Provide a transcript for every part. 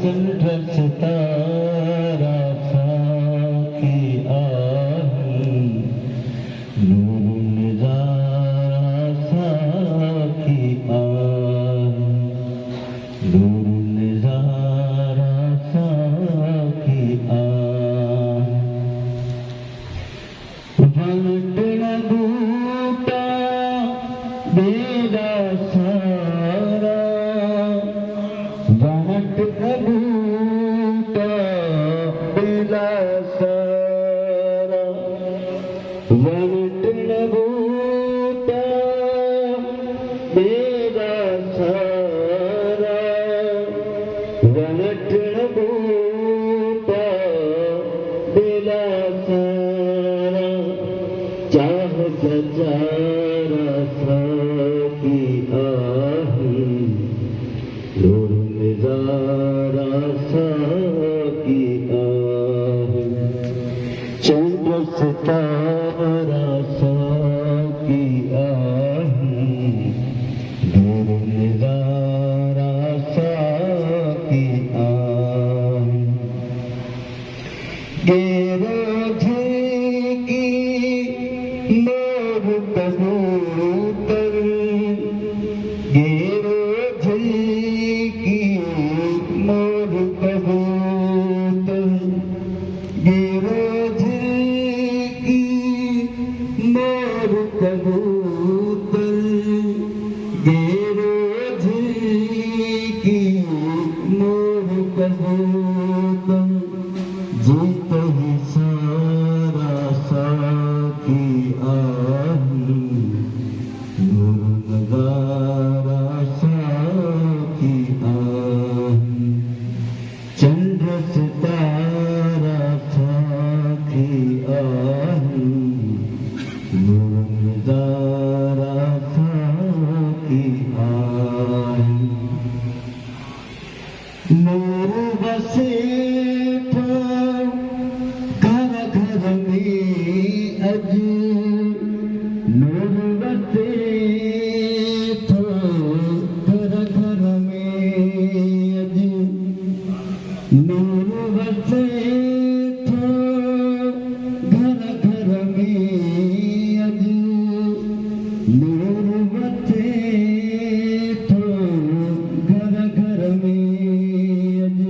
चंद्र सितारा साकी आही नूर नजारा साकी आही नूर नजारा साकी आही वनटण बूटा बेड़ा सारा वनटण बूटा बेड़ा सारा वनटण बूटा बेड़ा सारा वनटण बूटा बेड़ा सारा चाह सचारा साकी आही नूर नजारा साकी आही चंद्र सितारा साकी आही नूर नजारा साकी आही गेरो झेकी मोर कबूतर गेरो झेकी मोर कबूतर गेरो झेकी मोर कबूतर गेरो झेकी मोर कबूतर जीत ही सारा साकी आही नूर नजारा साकी आही चंद्र सितारा साकी आही नूर नजारा साकी आही नूर बसे घर घर में अज नूर बसे घर घर में अज नूर बसे घर घर में अज नूर बसे घर घर में अज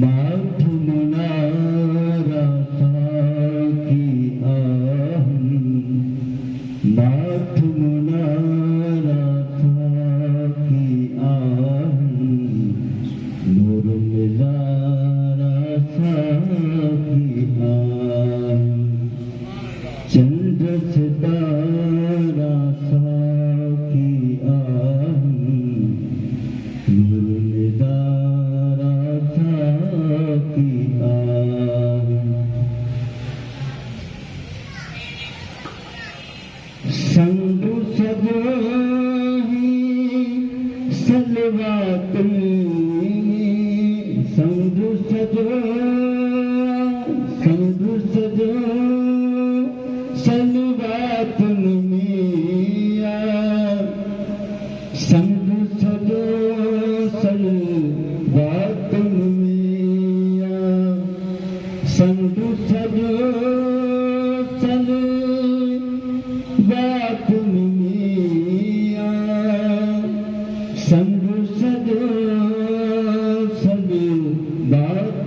माठ मुनारा साकी आही माठ मुनारा साकी आही नूर नजारा साकी आही चंद्र सितारा साकी आही नूर नजारा साकी आही संग सजोही सलवात संग सजो सलवात मिया संग सजो सलवात मिया संग सजो सलवात मिया संग सजो सलवात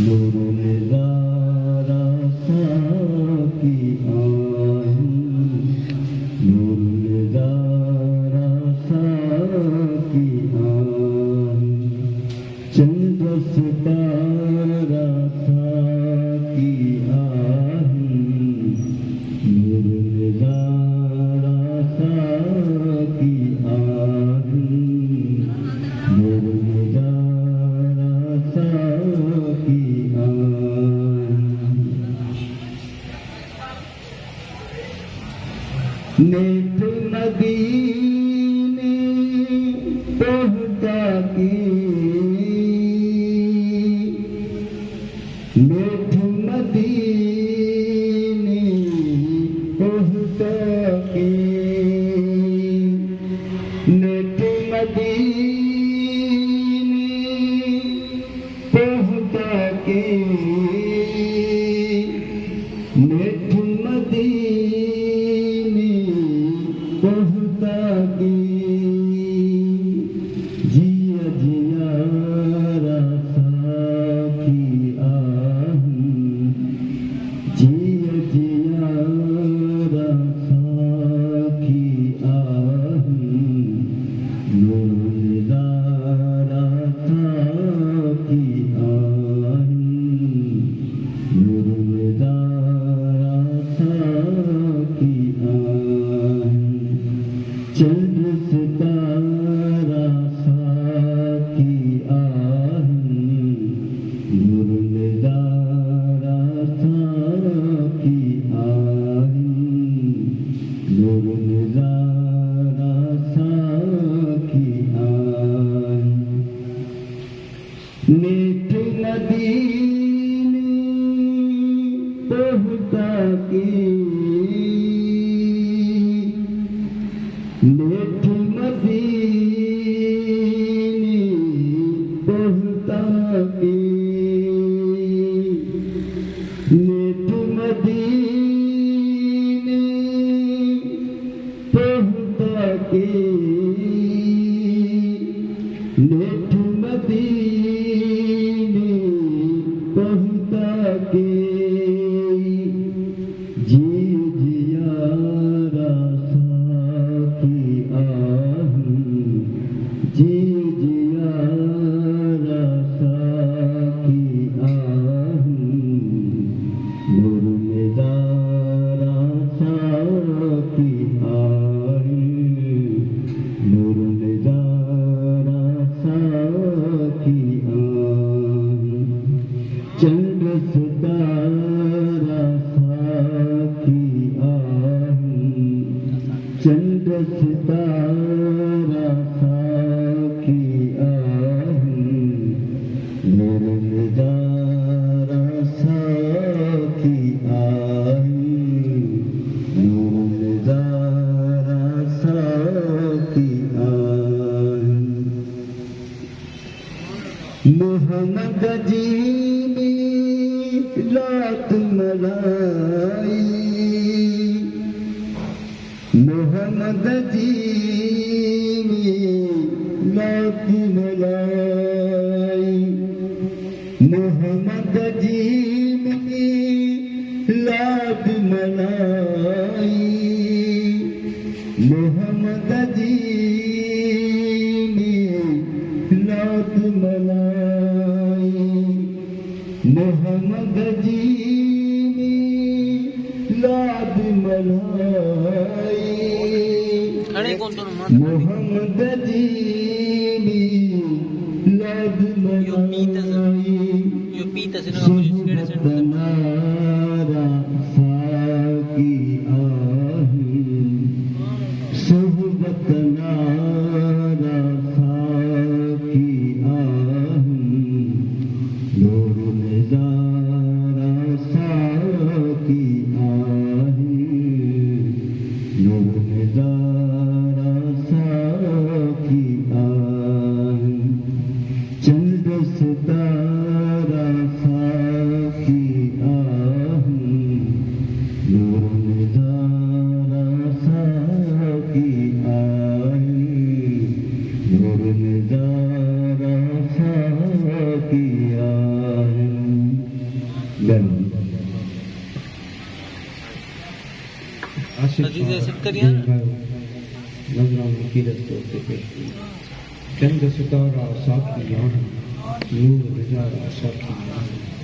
नूर नज़ारा साकी आही, नूर नज़ारा साकी आही, चंद्र सितारा साकी आही, नूर नज़ारा साकी आही, नूर नज़ारा साकी आही। नेत मदीने पहुँचा के, नेत मदीने पहुँचा के, नेत मदीने पहुँचा के, नेत मदीने पहुँचा के, जिया जिया साकी आही, जिया जिया साकी आही, नूर नज़ारा साकी आही, नूर नज़ारा साकी आही, चंद्र सितारा साकी आही, नूर नज़ारा साकी आही, नूर नज़ारा साकी आही। नेत मदीने पहुँचा के, नेत मदीने पहुँचा के, नेत मदीने पहुँचा के, नेत मदीने पहुँचा के, जिया जिया साकी आही, जिया जिया साकी आही, नूर नज़ारा साकी आही, नूर नज़ारा साकी आही, चंद्र सितारा साकी आही, चंद्र सितारा साकी आही, नूर नज़ारा साकी आही, नूर नज़ारा साकी आही। मोहम्मद जी ने रात मलाई, मोहम्मद जी ने रात मलाई, मोहम्मद जी ने रात मलाई, मोहम्मद जी ने रात मलाई, मोहम्मद जी ने रात मलाई, मोहम्मद जी ने रात मलाई, सुहबत नारा साकी आही, सुहबत नारा साकी आही, नूर नज़ारा साकी आही, नूर नज़ारा साकी आही, चंद्र सितारा साकी जन नजरों में कीरत होते चंद सितारा साकी यहाँ नूर नजारा साकी यहाँ